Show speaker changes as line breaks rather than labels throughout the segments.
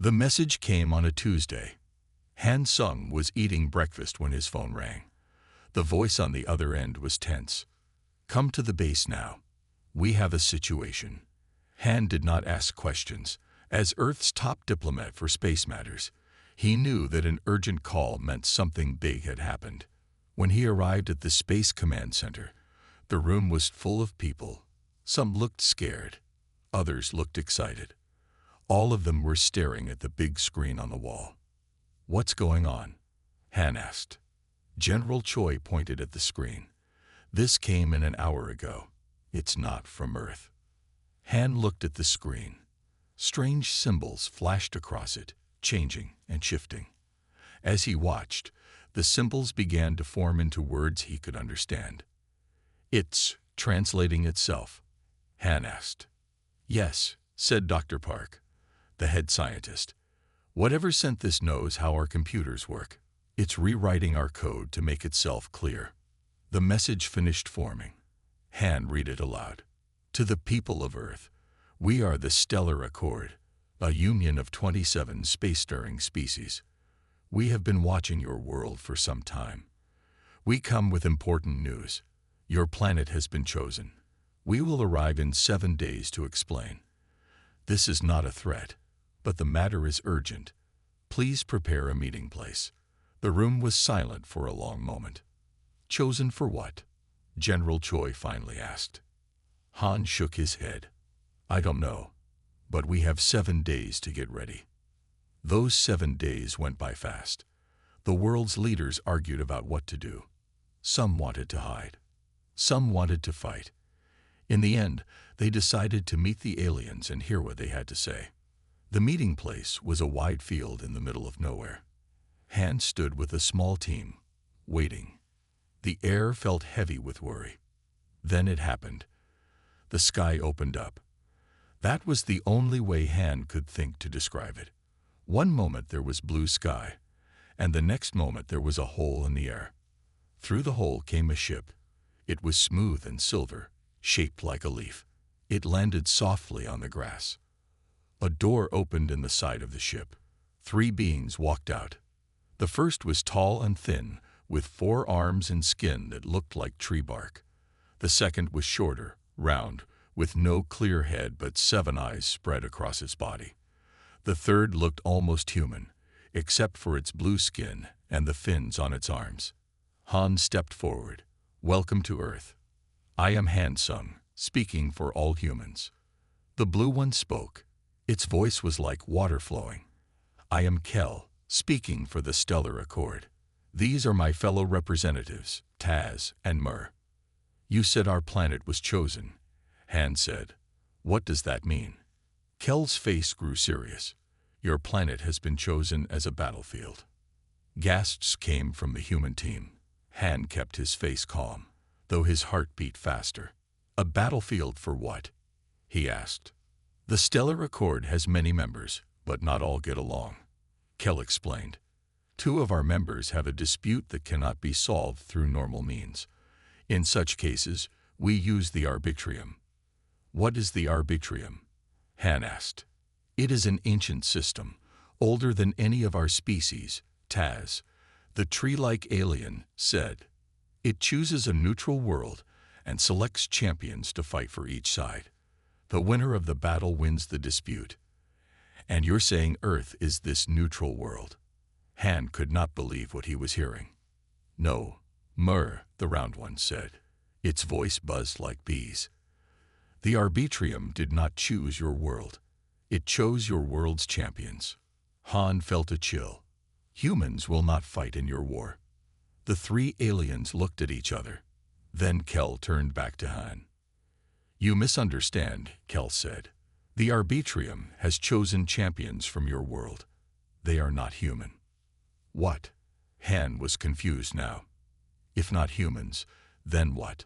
The message came on a Tuesday. Han Sung was eating breakfast when his phone rang. The voice on the other end was tense. "Come to the base now. We have a situation." Han did not ask questions. As Earth's top diplomat for space matters, he knew that an urgent call meant something big had happened. When he arrived at the Space Command Center, the room was full of people. Some looked scared. Others looked excited. All of them were staring at the big screen on the wall. "What's going on?" Han asked. General Choi pointed at the screen. "This came in an hour ago. It's not from Earth." Han looked at the screen. Strange symbols flashed across it, changing and shifting. As he watched, the symbols began to form into words he could understand. "It's translating itself?" Han asked. "Yes," said Dr. Park, the head scientist. "Whatever sent this knows how our computers work. It's rewriting our code to make itself clear." The message finished forming. Han read it aloud. "To the people of Earth, we are the Stellar Accord, a union of 27 spacefaring species. We have been watching your world for some time. We come with important news. Your planet has been chosen. We will arrive in 7 days to explain. This is not a threat, but the matter is urgent. Please prepare a meeting place." The room was silent for a long moment. "Chosen for what?" General Choi finally asked. Han shook his head. "I don't know, but we have 7 days to get ready." Those 7 days went by fast. The world's leaders argued about what to do. Some wanted to hide. Some wanted to fight. In the end, they decided to meet the aliens and hear what they had to say. The meeting place was a wide field in the middle of nowhere. Han stood with a small team, waiting. The air felt heavy with worry. Then it happened. The sky opened up. That was the only way Han could think to describe it. One moment there was blue sky, and the next moment there was a hole in the air. Through the hole came a ship. It was smooth and silver, shaped like a leaf. It landed softly on the grass. A door opened in the side of the ship. 3 beings walked out. The first was tall and thin, with 4 arms and skin that looked like tree bark. The second was shorter, round, with no clear head but 7 eyes spread across its body. The third looked almost human, except for its blue skin and the fins on its arms. Han stepped forward. "Welcome to Earth. I am Han Sung, speaking for all humans." The blue one spoke. Its voice was like water flowing. "I am Kel, speaking for the Stellar Accord. These are my fellow representatives, Taz and Mur." "You said our planet was chosen," Han said. "What does that mean?" Kel's face grew serious. "Your planet has been chosen as a battlefield." Gasps came from the human team. Han kept his face calm, though his heart beat faster. "A battlefield for what?" he asked. "The Stellar Accord has many members, but not all get along," Kel explained. 2 of our members have a dispute that cannot be solved through normal means. In such cases, we use the Arbitrium." "What is the Arbitrium?" Han asked. "It is an ancient system, older than any of our species," Taz, the tree-like alien, said. "It chooses a neutral world and selects champions to fight for each side. The winner of the battle wins the dispute. And you're saying Earth is this neutral world?" Han could not believe what he was hearing. "No," Mur, the round one, said. Its voice buzzed like bees. "The Arbitrium did not choose your world. It chose your world's champions." Han felt a chill. "Humans will not fight in your war." The 3 aliens looked at each other. Then Kel turned back to Han. "You misunderstand," Kel said. "The Arbitrium has chosen champions from your world. They are not human." "What?" Han was confused now. "If not humans, then what?"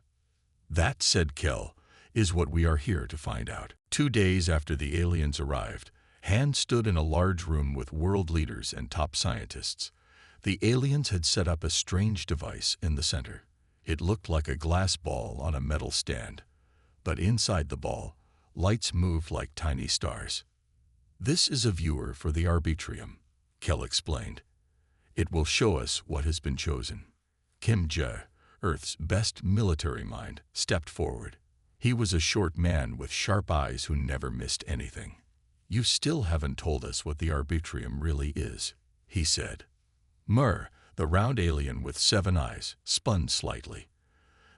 "That," said Kel, "is what we are here to find out." 2 days after the aliens arrived, Han stood in a large room with world leaders and top scientists. The aliens had set up a strange device in the center. It looked like a glass ball on a metal stand, but inside the ball, lights moved like tiny stars. This is a viewer for the Arbitrium, Kell explained. It will show us what has been chosen. Kim Jae, Earth's best military mind, stepped forward. He was a short man with sharp eyes who never missed anything. You still haven't told us what the Arbitrium really is, he said. Mur, the round alien with 7 eyes, spun slightly.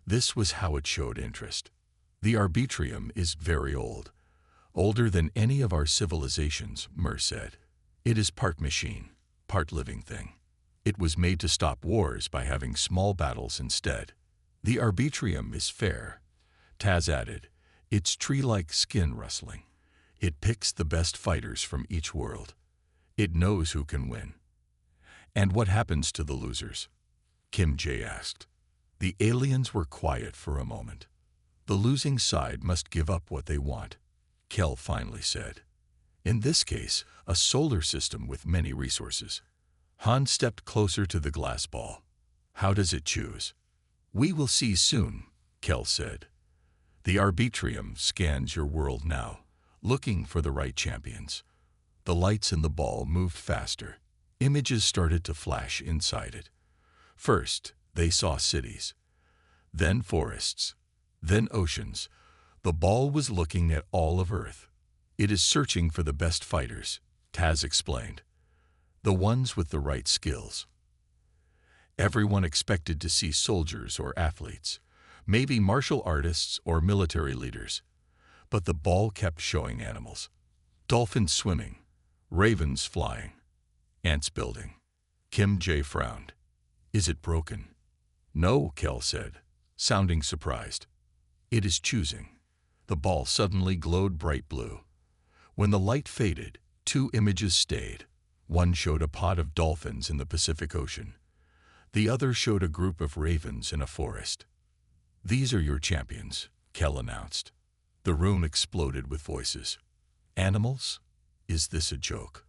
This was how it showed interest. The Arbitrium is very old. Older than any of our civilizations, Mur said. It is part machine, part living thing. It was made to stop wars by having small battles instead. The Arbitrium is fair, Taz added, its tree-like skin rustling. It picks the best fighters from each world. It knows who can win. And what happens to the losers? Kim Jae asked. The aliens were quiet for a moment. The losing side must give up what they want, Kell finally said. In this case, a solar system with many resources. Han stepped closer to the glass ball. How does it choose? We will see soon, Kell said. The Arbitrium scans your world now, looking for the right champions. The lights in the ball moved faster. Images started to flash inside it. First, they saw cities, then forests, then oceans. The ball was looking at all of Earth. It is searching for the best fighters, Taz explained. The ones with the right skills. Everyone expected to see soldiers or athletes, maybe martial artists or military leaders. But the ball kept showing animals. Dolphins swimming, ravens flying, ants building. Kim Jae frowned. Is it broken? No, Kell said, sounding surprised. It is choosing. The ball suddenly glowed bright blue. When the light faded, 2 images stayed. One showed a pod of dolphins in the Pacific Ocean. The other showed a group of ravens in a forest. These are your champions, Kell announced. The room exploded with voices. Animals? Is this a joke?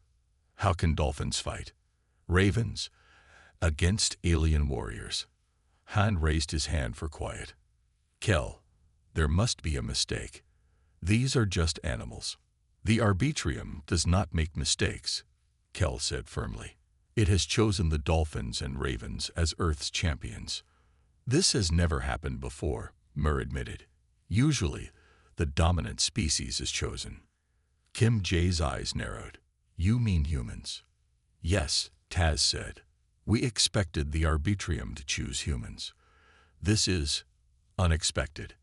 How can dolphins fight? Ravens? Against alien warriors. Han raised his hand for quiet. Kell, there must be a mistake. These are just animals. The Arbitrium does not make mistakes, Kell said firmly. It has chosen the dolphins and ravens as Earth's champions. This has never happened before, Mur admitted. Usually, the dominant species is chosen. Kim Jae's eyes narrowed. You mean humans? Yes, Taz said. We expected the Arbitrium to choose humans. This is unexpected.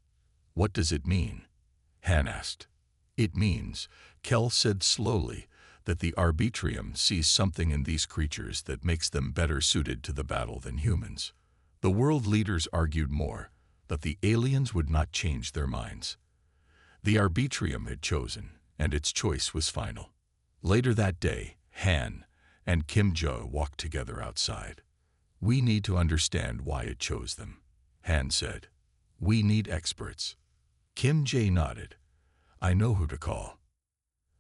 What does it mean? Han asked. It means, Kell said slowly, that the Arbitrium sees something in these creatures that makes them better suited to the battle than humans. The world leaders argued more, but the aliens would not change their minds. The Arbitrium had chosen, and its choice was final. Later that day, Han and Kim Jae walked together outside. We need to understand why it chose them, Han said. We need experts. Kim Jae nodded. I know who to call.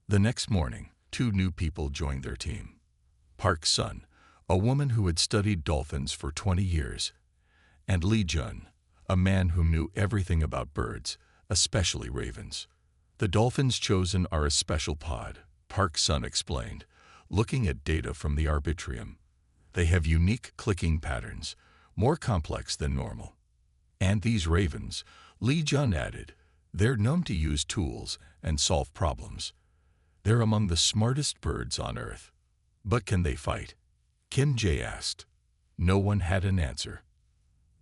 The next morning, 2 new people joined their team. Park Sun, a woman who had studied dolphins for 20 years, and Lee Jun, a man who knew everything about birds, especially ravens. The dolphins chosen are a special pod, Park Sun explained, looking at data from the Arbitrium. They have unique clicking patterns, more complex than normal. And these ravens, Lee Jun added, they're known to use tools and solve problems. They're among the smartest birds on Earth. But can they fight? Kim Jae asked. No one had an answer.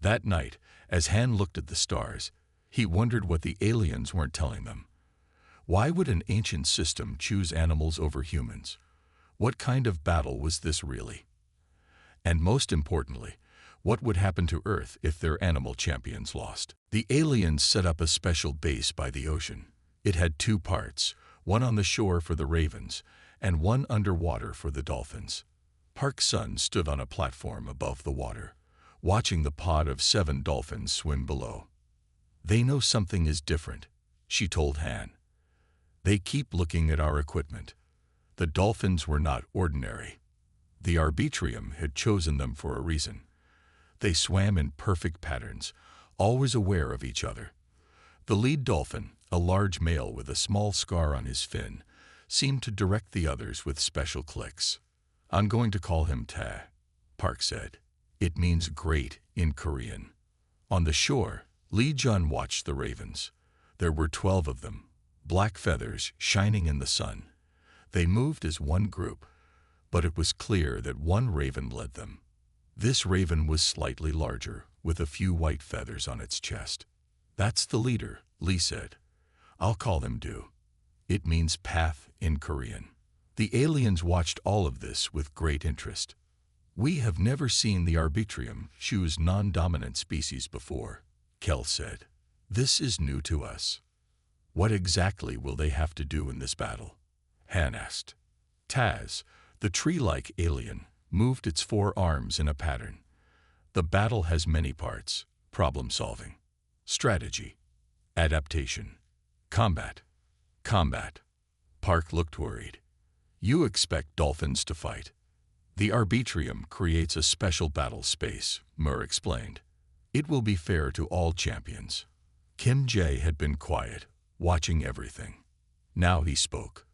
That night, as Han looked at the stars, he wondered what the aliens weren't telling them. Why would an ancient system choose animals over humans? What kind of battle was this really? And most importantly, what would happen to Earth if their animal champions lost? The aliens set up a special base by the ocean. It had 2 parts, one on the shore for the ravens and one underwater for the dolphins. Park Sun stood on a platform above the water, watching the pod of 7 dolphins swim below. They know something is different, she told Han. They keep looking at our equipment. The dolphins were not ordinary. The Arbitrium had chosen them for a reason. They swam in perfect patterns, always aware of each other. The lead dolphin, a large male with a small scar on his fin, seemed to direct the others with special clicks. "I'm going to call him Ta," Park said. "It means great in Korean." On the shore, Lee Jun watched the ravens. There were 12 of them, black feathers shining in the sun. They moved as one group, but it was clear that one raven led them. This raven was slightly larger, with a few white feathers on its chest. "That's the leader," Lee said. "I'll call him Do." It means path in Korean. The aliens watched all of this with great interest. "We have never seen the Arbitrium choose non-dominant species before," Kel said. "This is new to us." "What exactly will they have to do in this battle?" Han asked. Taz, the tree-like alien, moved its 4 arms in a pattern. "The battle has many parts: problem-solving, strategy, adaptation, combat." "Combat." Park looked worried. "You expect dolphins to fight?" "The Arbitrium creates a special battle space," Mur explained. "It will be fair to all champions." Kim Jae had been quiet, watching everything. Now he spoke.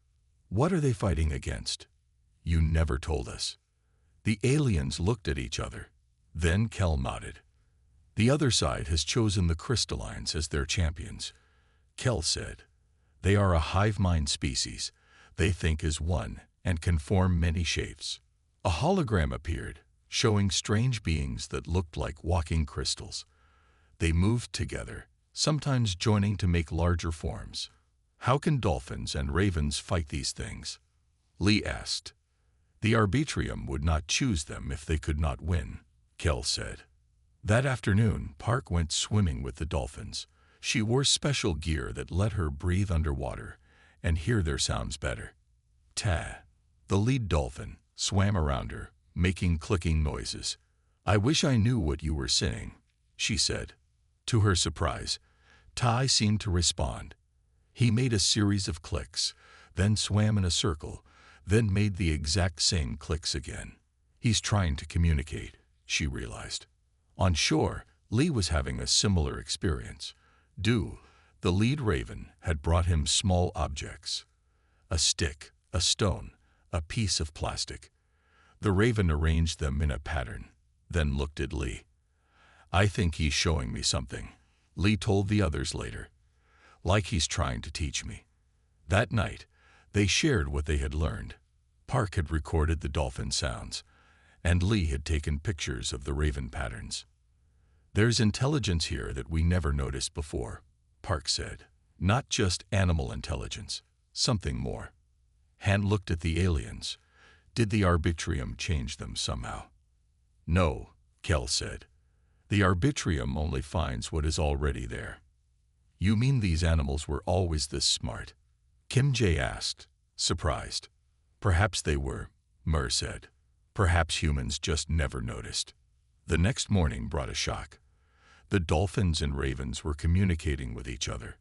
"What are they fighting against? You never told us." The aliens looked at each other. Then Kel nodded. "The other side has chosen the crystallines as their champions," Kel said. "They are a hive mind species. They think as one and can form many shapes." A hologram appeared, showing strange beings that looked like walking crystals. They moved together, sometimes joining to make larger forms. "How can dolphins and ravens fight these things?" Lee asked. "The Arbitrium would not choose them if they could not win," Kel said. That afternoon, Park went swimming with the dolphins. She wore special gear that let her breathe underwater and hear their sounds better. Ta, the lead dolphin, swam around her, making clicking noises. "I wish I knew what you were saying," she said. To her surprise, Tai seemed to respond. He made a series of clicks, then swam in a circle, then made the exact same clicks again. "He's trying to communicate," she realized. On shore, Lee was having a similar experience. Du, the lead raven, had brought him small objects. A stick, a stone, a piece of plastic. The raven arranged them in a pattern, then looked at Lee. "I think he's showing me something," Lee told the others later. "Like he's trying to teach me." That night, they shared what they had learned. Park had recorded the dolphin sounds, and Lee had taken pictures of the raven patterns. "There's intelligence here that we never noticed before," Park said. "Not just animal intelligence, something more." Han looked at the aliens. "Did the Arbitrium change them somehow?" "No," Kel said. "The Arbitrium only finds what is already there." "You mean these animals were always this smart?" Kim Jae asked, surprised. "Perhaps they were," Mur said. "Perhaps humans just never noticed." The next morning brought a shock. The dolphins and ravens were communicating with each other.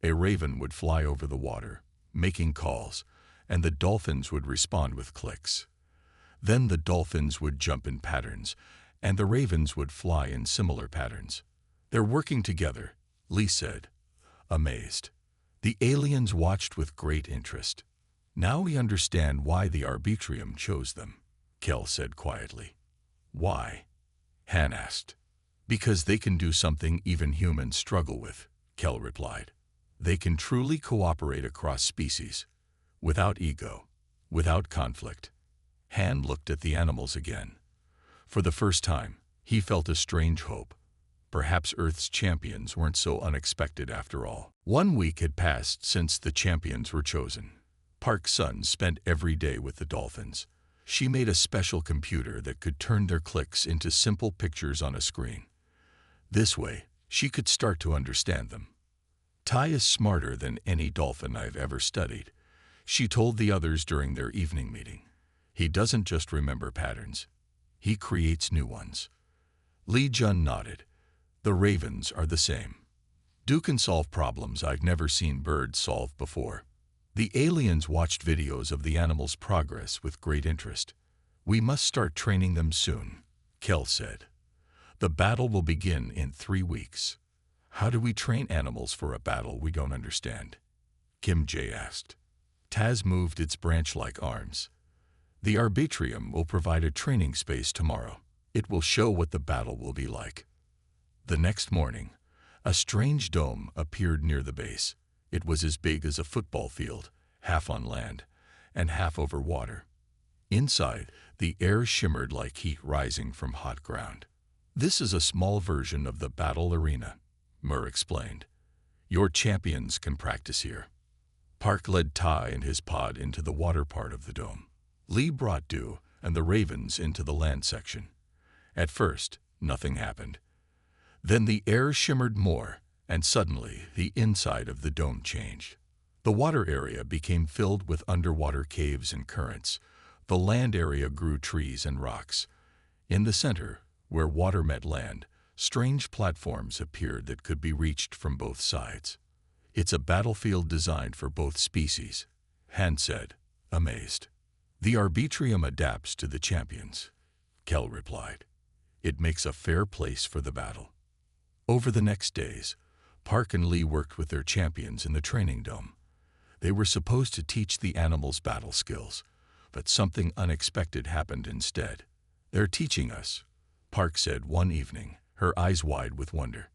A raven would fly over the water, making calls, and the dolphins would respond with clicks. Then the dolphins would jump in patterns, and the ravens would fly in similar patterns. "They're working together," Lee said, amazed. The aliens watched with great interest. "Now we understand why the Arbitrium chose them," Kel said quietly. "Why?" Han asked. "Because they can do something even humans struggle with," Kel replied. "They can truly cooperate across species, without ego, without conflict." Han looked at the animals again. For the first time, he felt a strange hope. Perhaps Earth's champions weren't so unexpected after all. 1 week had passed since the champions were chosen. Park's son spent every day with the dolphins. She made a special computer that could turn their clicks into simple pictures on a screen. This way, she could start to understand them. "Tai is smarter than any dolphin I've ever studied," she told the others during their evening meeting. "He doesn't just remember patterns. He creates new ones." Lee Jun nodded. "The ravens are the same. Du can solve problems I've never seen birds solve before." The aliens watched videos of the animals' progress with great interest. "We must start training them soon," Kel said. "The battle will begin in 3 weeks." "How do we train animals for a battle we don't understand?" Kim Jae asked. Taz moved its branch-like arms. The Arbitrium will provide a training space tomorrow. It will show what the battle will be like. The next morning, a strange dome appeared near the base. It was as big as a football field, half on land and half over water. Inside, the air shimmered like heat rising from hot ground. "This is a small version of the battle arena," Mur explained. "Your champions can practice here." Park led Ty and his pod into the water part of the dome. Lee brought Dew and the Ravens into the land section. At first, nothing happened. Then the air shimmered more, and suddenly the inside of the dome changed. The water area became filled with underwater caves and currents. The land area grew trees and rocks. In the center, where water met land, strange platforms appeared that could be reached from both sides. "It's a battlefield designed for both species," Han said, amazed. "The Arbitrium adapts to the champions," Kel replied. "It makes a fair place for the battle." Over the next days, Park and Lee worked with their champions in the training dome. They were supposed to teach the animals battle skills, but something unexpected happened instead. "They're teaching us," Park said one evening, her eyes wide with wonder.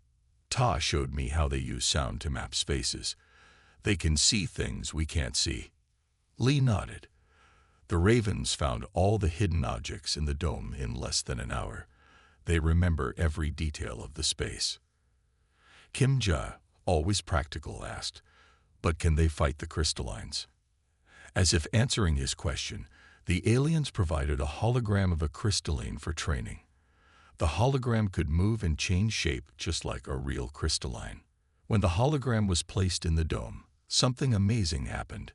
"Ta showed me how they use sound to map spaces. They can see things we can't see." Lee nodded. "The Ravens found all the hidden objects in the dome in less than an hour. They remember every detail of the space." Kim Ja, always practical, asked, "But can they fight the crystallines?" As if answering his question, the aliens provided a hologram of a crystalline for training. The hologram could move and change shape just like a real crystalline. When the hologram was placed in the dome, something amazing happened.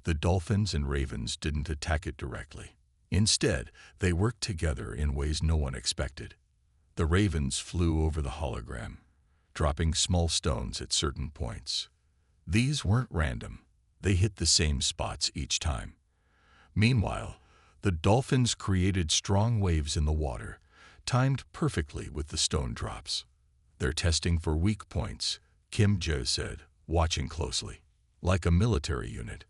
The dolphins and ravens didn't attack it directly. Instead, they worked together in ways no one expected. The ravens flew over the hologram, dropping small stones at certain points. These weren't random. They hit the same spots each time. Meanwhile, the dolphins created strong waves in the water, timed perfectly with the stone drops. "They're testing for weak points," Kim Ja said, watching closely. Like a military unit.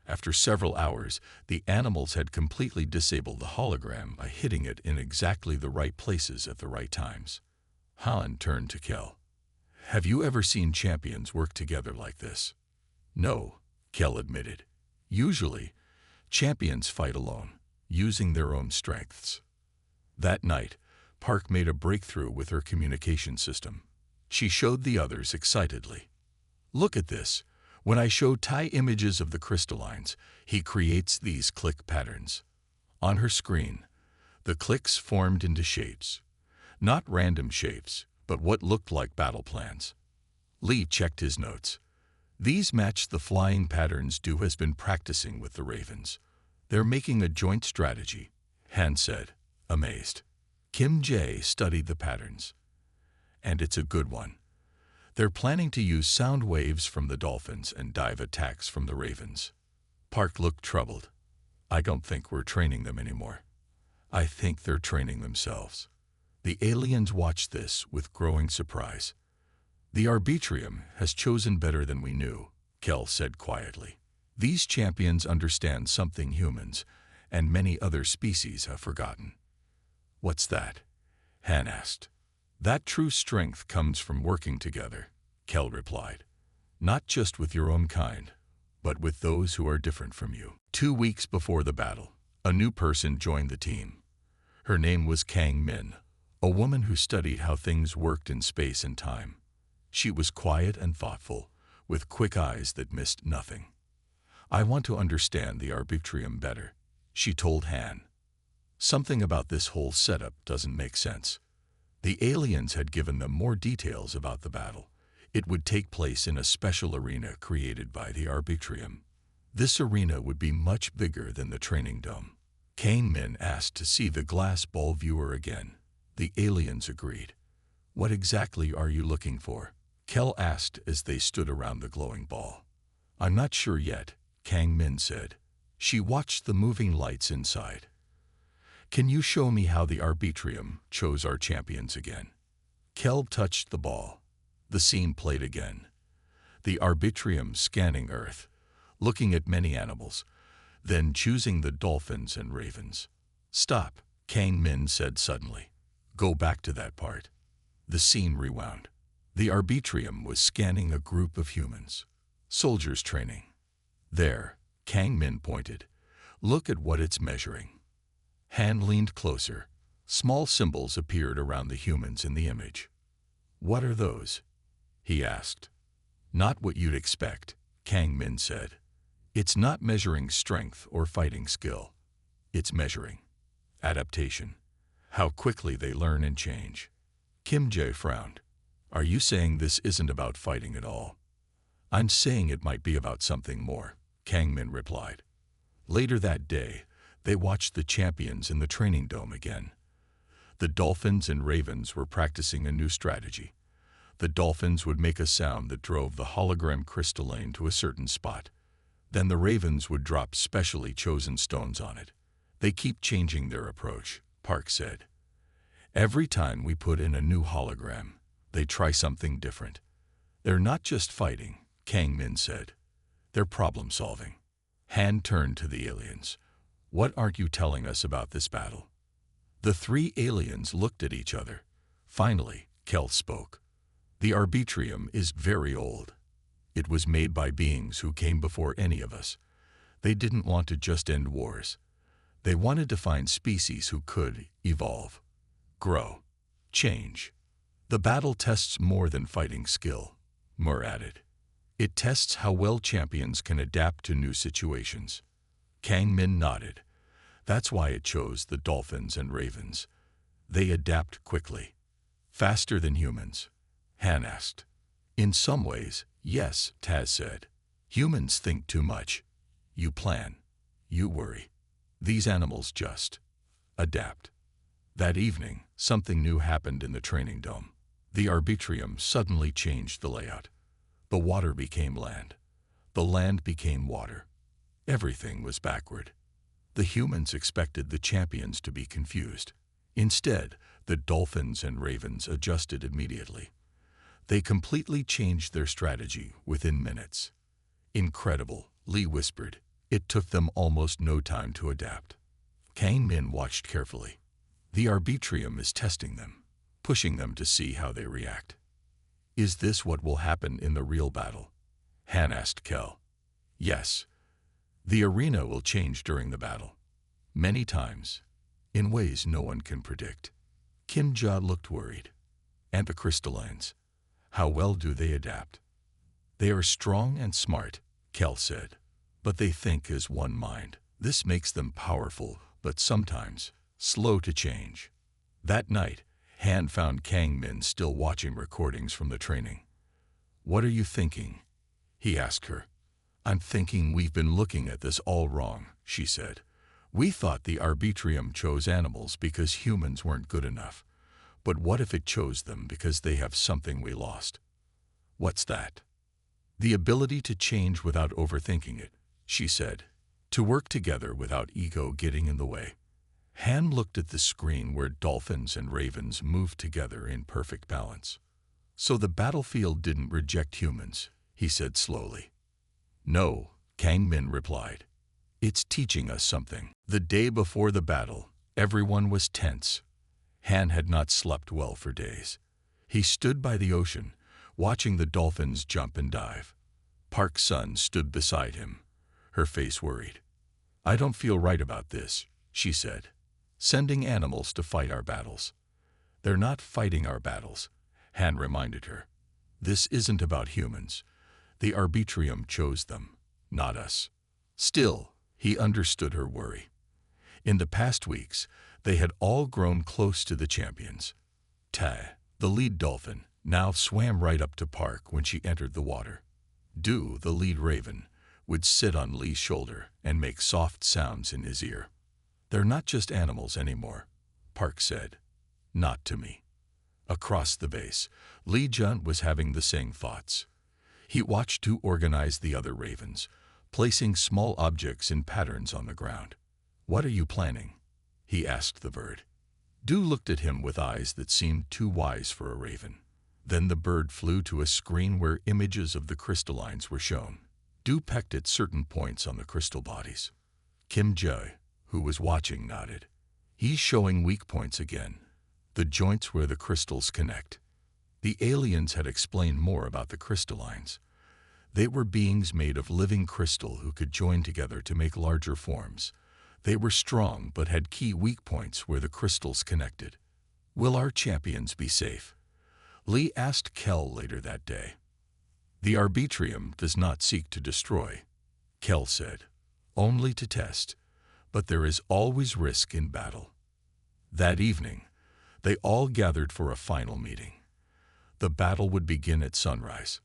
After several hours, the animals had completely disabled the hologram by hitting it in exactly the right places at the right times. Han turned to Kel. "Have you ever seen champions work together like this?" "No," Kel admitted. "Usually, champions fight alone, using their own strengths." That night, Park made a breakthrough with her communication system. She showed the others excitedly. "Look at this. When I show Ty images of the crystallines, he creates these click patterns." On her screen, the clicks formed into shapes. Not random shapes, but what looked like battle plans. Lee checked his notes. "These match the flying patterns Dew has been practicing with the ravens. They're making a joint strategy," Han said, amazed. Kim Jae studied the patterns. "And it's a good one. They're planning to use sound waves from the dolphins and dive attacks from the ravens." Park looked troubled. "I don't think we're training them anymore. I think they're training themselves." The aliens watched this with growing surprise. "The Arbitrium has chosen better than we knew," Kel said quietly. "These champions understand something humans and many other species have forgotten." "What's that?" Han asked. "That true strength comes from working together," Kel replied. "Not just with your own kind, but with those who are different from you." 2 weeks before the battle, a new person joined the team. Her name was Kang Min, a woman who studied how things worked in space and time. She was quiet and thoughtful, with quick eyes that missed nothing. "I want to understand the Arbitrium better," she told Han. "Something about this whole setup doesn't make sense." The aliens had given them more details about the battle. It would take place in a special arena created by the Arbitrium. This arena would be much bigger than the training dome. Kang Min asked to see the glass ball viewer again. The aliens agreed. "What exactly are you looking for?" Kel asked as they stood around the glowing ball. "I'm not sure yet," Kang Min said. She watched the moving lights inside. "Can you show me how the Arbitrium chose our champions again?" Kel touched the ball. The scene played again. The Arbitrium scanning Earth, looking at many animals, then choosing the dolphins and ravens. "Stop," Kang Min said suddenly. "Go back to that part." The scene rewound. The Arbitrium was scanning a group of humans. Soldiers training. "There," Kang Min pointed. "Look at what it's measuring." Han leaned closer. Small symbols appeared around the humans in the image. "What are those?" he asked. "Not what you'd expect," Kang Min said. "It's not measuring strength or fighting skill. It's measuring adaptation, how quickly they learn and change." Kim Jae frowned. "Are you saying this isn't about fighting at all?" "I'm saying it might be about something more," Kang Min replied. Later that day, they watched the champions in the training dome again. The dolphins and ravens were practicing a new strategy. The dolphins would make a sound that drove the hologram crystalline to a certain spot. Then the ravens would drop specially chosen stones on it. "They keep changing their approach," Park said. "Every time we put in a new hologram, they try something different. They're not just fighting," Kang Min said. "They're problem-solving." Han turned to the aliens. "What aren't you telling us about this battle?" The three aliens looked at each other. Finally, Kel spoke. "The Arbitrium is very old. It was made by beings who came before any of us. They didn't want to just end wars. They wanted to find species who could evolve, grow, change. The battle tests more than fighting skill," Moore added. "It tests how well champions can adapt to new situations." Kang Min nodded. "That's why it chose the dolphins and ravens. They adapt quickly." "Faster than humans?" Han asked. "In some ways, yes," Taz said. "Humans think too much. You plan. You worry. These animals just adapt." That evening, something new happened in the training dome. The Arbitrium suddenly changed the layout. The water became land. The land became water. Everything was backward. The humans expected the champions to be confused. Instead, the dolphins and ravens adjusted immediately. They completely changed their strategy within minutes. "Incredible," Lee whispered. "It took them almost no time to adapt." Kang Min watched carefully. The Arbitrium is testing them, pushing them to see how they react. "Is this what will happen in the real battle?" Han asked Kel. "Yes. The arena will change during the battle. Many times, in ways no one can predict." Kim Ja looked worried. "And the crystallines? How well do they adapt?" "They are strong and smart," Kel said. "But they think as one mind. This makes them powerful, but sometimes slow to change." That night, Han found Kang Min still watching recordings from the training. "What are you thinking?" he asked her. "I'm thinking we've been looking at this all wrong," she said. "We thought the Arbitrium chose animals because humans weren't good enough. But what if it chose them because they have something we lost?" "What's that?" "The ability to change without overthinking it," she said. "To work together without ego getting in the way." Han looked at the screen where dolphins and ravens moved together in perfect balance. "So the battlefield didn't reject humans," he said slowly. "No," Kang Min replied. "It's teaching us something." The day before the battle, everyone was tense. Han had not slept well for days. He stood by the ocean, watching the dolphins jump and dive. Park Sun stood beside him, her face worried. "I don't feel right about this," she said. "Sending animals to fight our battles." "They're not fighting our battles," Han reminded her. "This isn't about humans. The Arbitrium chose them, not us." Still, he understood her worry. In the past weeks, they had all grown close to the champions. Ta, the lead dolphin, now swam right up to Park when she entered the water. Du, the lead raven, would sit on Lee's shoulder and make soft sounds in his ear. "They're not just animals anymore," Park said. "Not to me." Across the base, Lee Jun was having the same thoughts. He watched Du organize the other ravens, placing small objects in patterns on the ground. "What are you planning?" he asked the bird. Du looked at him with eyes that seemed too wise for a raven. Then the bird flew to a screen where images of the crystallines were shown. Du pecked at certain points on the crystal bodies. Kim Jae, who was watching, nodded. He's showing weak points again. The joints where the crystals connect. The aliens had explained more about the crystallines. They were beings made of living crystal who could join together to make larger forms. They were strong but had key weak points where the crystals connected. Will our champions be safe? Lee asked Kel later that day. The Arbitrium does not seek to destroy, Kel said, only to test, but there is always risk in battle. That evening, they all gathered for a final meeting. The battle would begin at sunrise.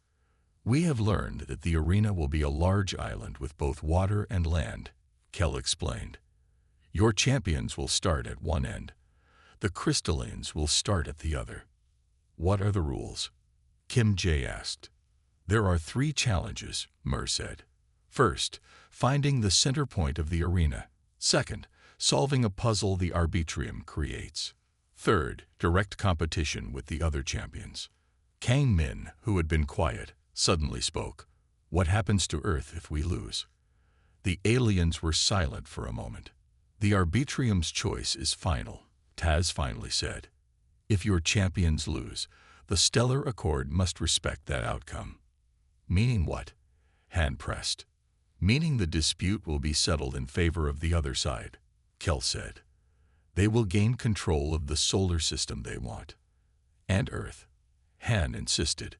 We have learned that the arena will be a large island with both water and land, Kel explained. Your champions will start at one end. The crystallines will start at the other. What are the rules? Kim Jae asked. There are 3 challenges, Mer said. First, finding the center point of the arena. Second, solving a puzzle the Arbitrium creates. Third, direct competition with the other champions. Kang Min, who had been quiet, suddenly spoke. What happens to Earth if we lose? The aliens were silent for a moment. The Arbitrium's choice is final, Taz finally said. If your champions lose, the Stellar Accord must respect that outcome. Meaning what? Han pressed. Meaning the dispute will be settled in favor of the other side, Kel said. They will gain control of the solar system they want. And Earth, Han insisted.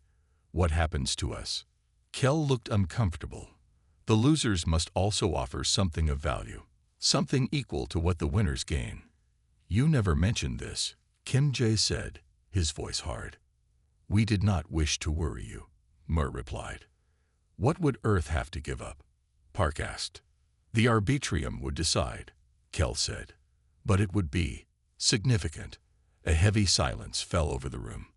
What happens to us? Kel looked uncomfortable. The losers must also offer something of value, something equal to what the winners gain. You never mentioned this, Kim Jae said, his voice hard. We did not wish to worry you, Mer replied. What would Earth have to give up? Park asked. The Arbitrium would decide, Kel said. But it would be significant. A heavy silence fell over the room.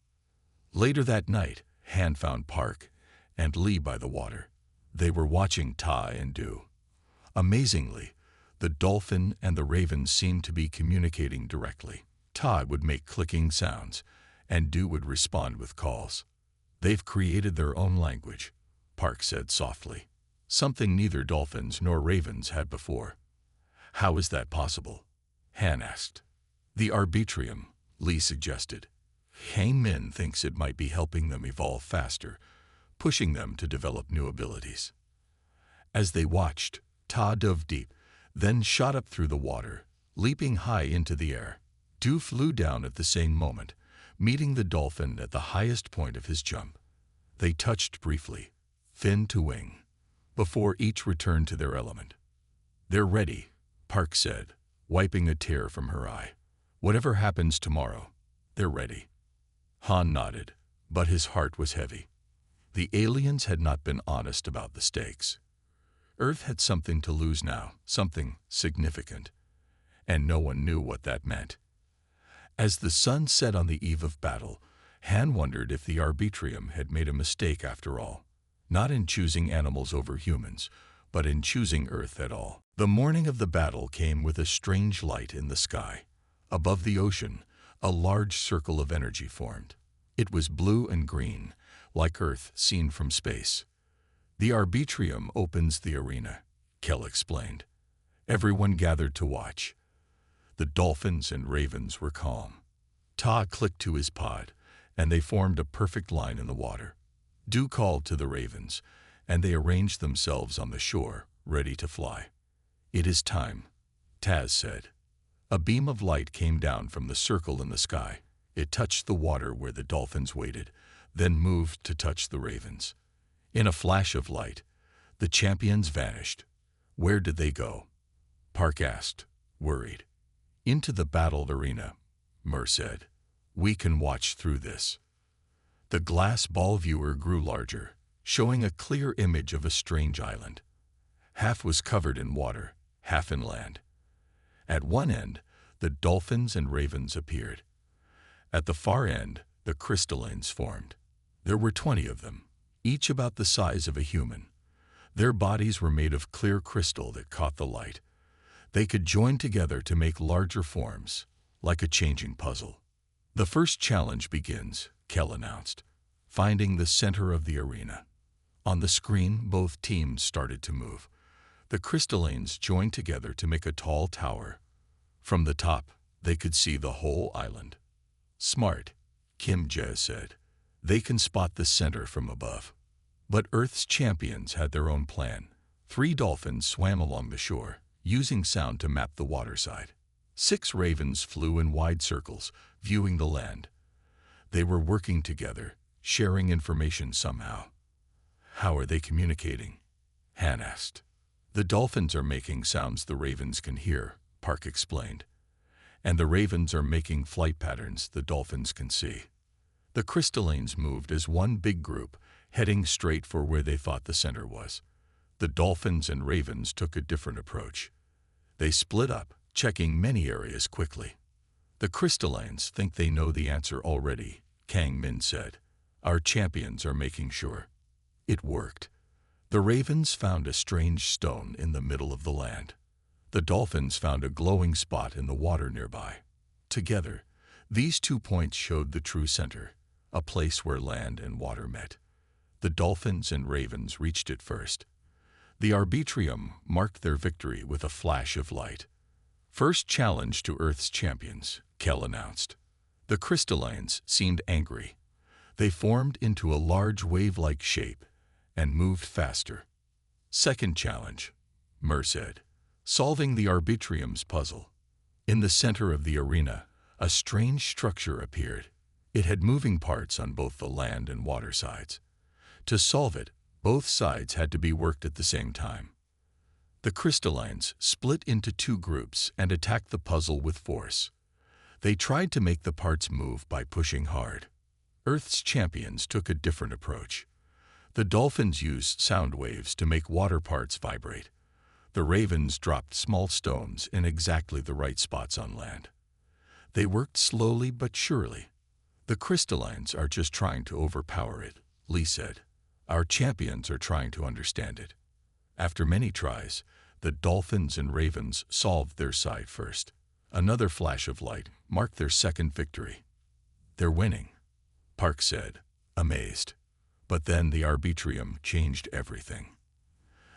Later that night, Han found Park and Lee by the water. They were watching Tai and Du. Amazingly, the dolphin and the raven seemed to be communicating directly. Tai would make clicking sounds, and Du would respond with calls. They've created their own language, Park said softly. Something neither dolphins nor ravens had before. How is that possible? Han asked. The Arbitrium, Lee suggested. Kang Min thinks it might be helping them evolve faster, pushing them to develop new abilities. As they watched, Ta dove deep, then shot up through the water, leaping high into the air. Du flew down at the same moment, meeting the dolphin at the highest point of his jump. They touched briefly, fin to wing, before each returned to their element. They're ready, Park said, wiping a tear from her eye. Whatever happens tomorrow, they're ready. Han nodded, but his heart was heavy. The aliens had not been honest about the stakes. Earth had something to lose now, something significant, and no one knew what that meant. As the sun set on the eve of battle, Han wondered if the Arbitrium had made a mistake after all, not in choosing animals over humans, but in choosing Earth at all. The morning of the battle came with a strange light in the sky. Above the ocean, a large circle of energy formed. It was blue and green, like Earth seen from space. The Arbitrium opens the arena, Kel explained. Everyone gathered to watch. The dolphins and ravens were calm. Ta clicked to his pod, and they formed a perfect line in the water. Du called to the ravens, and they arranged themselves on the shore, ready to fly. It is time, Taz said. A beam of light came down from the circle in the sky. It touched the water where the dolphins waited, then moved to touch the ravens. In a flash of light, the champions vanished. Where did they go? Park asked, worried. Into the battled arena, Mer said. We can watch through this. The glass ball viewer grew larger, showing a clear image of a strange island. Half was covered in water, half in land. At one end, the dolphins and ravens appeared. At the far end, the crystallines formed. There were 20 of them, each about the size of a human. Their bodies were made of clear crystal that caught the light. They could join together to make larger forms, like a changing puzzle. The first challenge begins, Kel announced, finding the center of the arena. On the screen, both teams started to move. The crystallines joined together to make a tall tower. From the top, they could see the whole island. Smart, Kim Jae said. They can spot the center from above. But Earth's champions had their own plan. 3 dolphins swam along the shore, using sound to map the waterside. 6 ravens flew in wide circles, viewing the land. They were working together, sharing information somehow. How are they communicating? Han asked. The dolphins are making sounds the ravens can hear, Park explained. And the ravens are making flight patterns the dolphins can see. The crystallines moved as one big group, heading straight for where they thought the center was. The dolphins and ravens took a different approach. They split up, checking many areas quickly. The crystallines think they know the answer already, Kang Min said. Our champions are making sure. It worked. The ravens found a strange stone in the middle of the land. The dolphins found a glowing spot in the water nearby. Together, these 2 points showed the true center, a place where land and water met. The dolphins and ravens reached it first. The Arbitrium marked their victory with a flash of light. First challenge to Earth's champions, Kel announced. The crystallines seemed angry. They formed into a large wave-like shape and moved faster. Second challenge, Mer said. Solving the Arbitrium's puzzle. In the center of the arena, a strange structure appeared. It had moving parts on both the land and water sides. To solve it, both sides had to be worked at the same time. The crystallines split into 2 groups and attacked the puzzle with force. They tried to make the parts move by pushing hard. Earth's champions took a different approach. The dolphins used sound waves to make water parts vibrate. The ravens dropped small stones in exactly the right spots on land. They worked slowly but surely. The crystallines are just trying to overpower it, Lee said. Our champions are trying to understand it. After many tries, the dolphins and ravens solved their side first. Another flash of light marked their second victory. They're winning, Park said, amazed. But then the Arbitrium changed everything.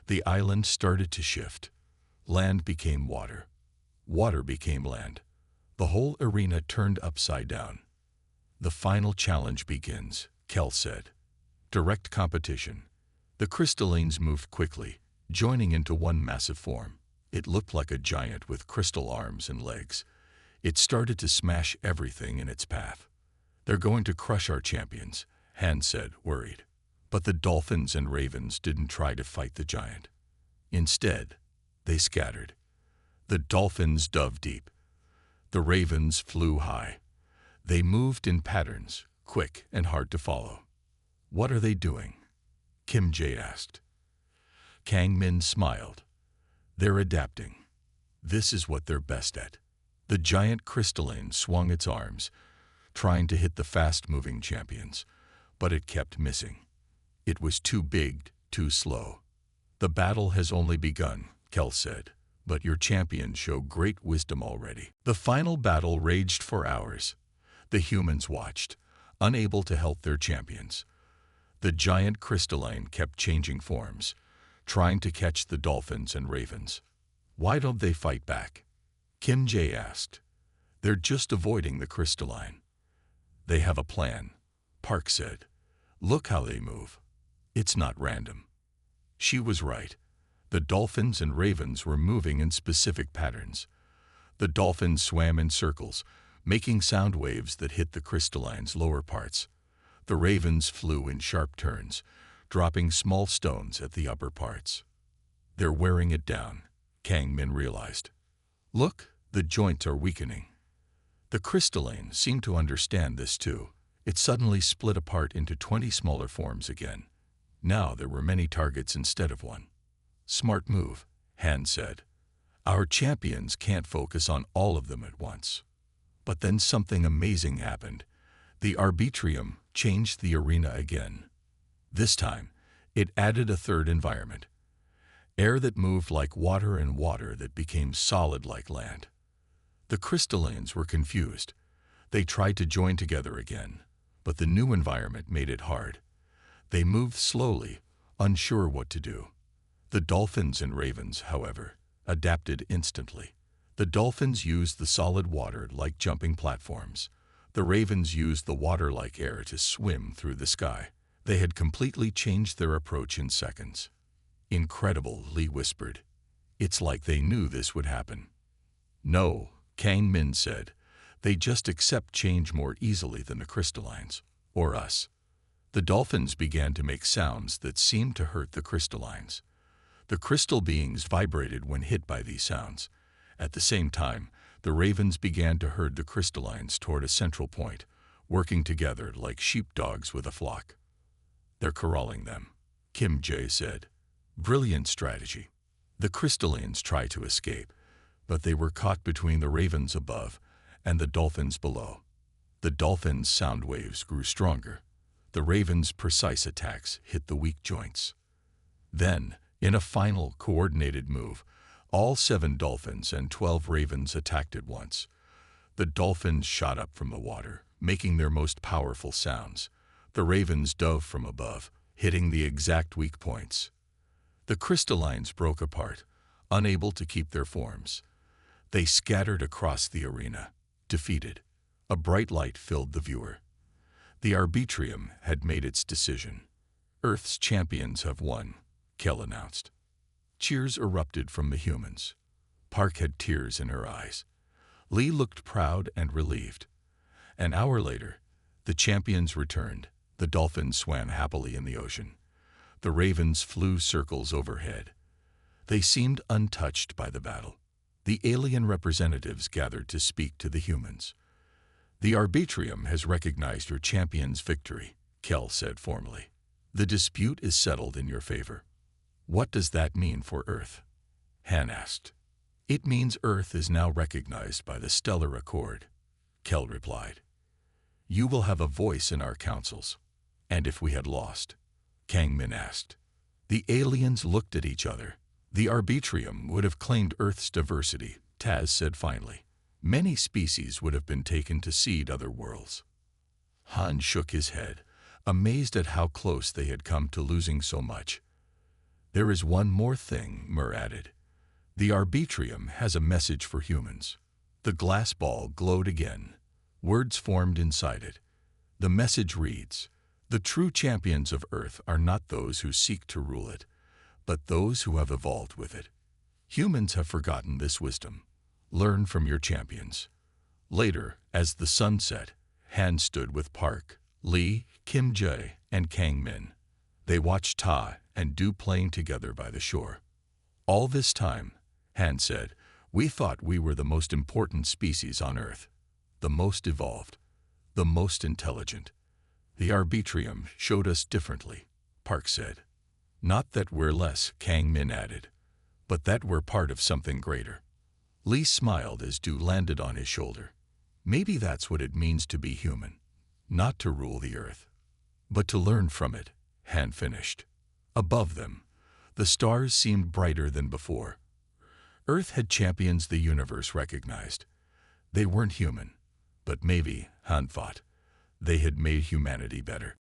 The island started to shift. Land became water. Water became land. The whole arena turned upside down. The final challenge begins, Kel said. Direct competition. The crystallines moved quickly, joining into one massive form. It looked like a giant with crystal arms and legs. It started to smash everything in its path. They're going to crush our champions, Han said, worried. But the dolphins and ravens didn't try to fight the giant. Instead, they scattered. The dolphins dove deep. The ravens flew high. They moved in patterns, quick and hard to follow. What are they doing? Kim Jae asked. Kang Min smiled. They're adapting. This is what they're best at. The giant crystalline swung its arms, trying to hit the fast-moving champions, but it kept missing. It was too big, too slow. The battle has only begun, Kel said, but your champions show great wisdom already. The final battle raged for hours. The humans watched, unable to help their champions. The giant crystalline kept changing forms, trying to catch the dolphins and ravens. Why don't they fight back? Kim Jae asked. They're just avoiding the crystalline. They have a plan, Park said. Look how they move. It's not random. She was right. The dolphins and ravens were moving in specific patterns. The dolphins swam in circles, making sound waves that hit the crystalline's lower parts. The ravens flew in sharp turns, dropping small stones at the upper parts. They're wearing it down, Kang Min realized. Look, the joints are weakening. The crystalline seemed to understand this too. It suddenly split apart into 20 smaller forms again. Now there were many targets instead of one. Smart move, Han said. Our champions can't focus on all of them at once. But then something amazing happened. The Arbitrium changed the arena again. This time, it added a third environment. Air that moved like water and water that became solid like land. The crystallines were confused. They tried to join together again, but the new environment made it hard. They moved slowly, unsure what to do. The dolphins and ravens, however, adapted instantly. The dolphins used the solid water like jumping platforms. The ravens used the water like air to swim through the sky. They had completely changed their approach in seconds. Incredible, Lee whispered. It's like they knew this would happen. No, Kang Min said. They just accept change more easily than the crystallines, or us. The dolphins began to make sounds that seemed to hurt the crystallines. The crystal beings vibrated when hit by these sounds. At the same time, the ravens began to herd the crystallines toward a central point, working together like sheepdogs with a flock. They're corralling them, Kim Jae said. Brilliant strategy. The crystallines tried to escape, but they were caught between the ravens above and the dolphins below. The dolphins' sound waves grew stronger. The ravens' precise attacks hit the weak joints. Then, in a final coordinated move, all 7 dolphins and 12 ravens attacked at once. The dolphins shot up from the water, making their most powerful sounds. The ravens dove from above, hitting the exact weak points. The crystallines broke apart, unable to keep their forms. They scattered across the arena, defeated. A bright light filled the viewer. The Arbitrium had made its decision. Earth's champions have won, Kel announced. Cheers erupted from the humans. Park had tears in her eyes. Lee looked proud and relieved. An hour later, the champions returned. The dolphins swam happily in the ocean. The ravens flew circles overhead. They seemed untouched by the battle. The alien representatives gathered to speak to the humans. The Arbitrium has recognized your champion's victory, Kel said formally. The dispute is settled in your favor. What does that mean for Earth? Han asked. It means Earth is now recognized by the Stellar Accord, Kel replied. You will have a voice in our councils. And if we had lost? Kang Min asked. The aliens looked at each other. The Arbitrium would have claimed Earth's diversity, Taz said finally. Many species would have been taken to seed other worlds. Han shook his head, amazed at how close they had come to losing so much. There is one more thing, Mur added. The Arbitrium has a message for humans. The glass ball glowed again. Words formed inside it. The message reads, the true champions of Earth are not those who seek to rule it, but those who have evolved with it. Humans have forgotten this wisdom. Learn from your champions. Later, as the sun set, Han stood with Park, Lee, Kim Jae, and Kang Min. They watched Ta and Du playing together by the shore. All this time, Han said, we thought we were the most important species on Earth, the most evolved, the most intelligent. The Arbitrium showed us differently, Park said. Not that we're less, Kang Min added, but that we're part of something greater. Lee smiled as Du landed on his shoulder. Maybe that's what it means to be human. Not to rule the Earth, but to learn from it, Han finished. Above them, the stars seemed brighter than before. Earth had champions the universe recognized. They weren't human, but maybe, Han thought, they had made humanity better.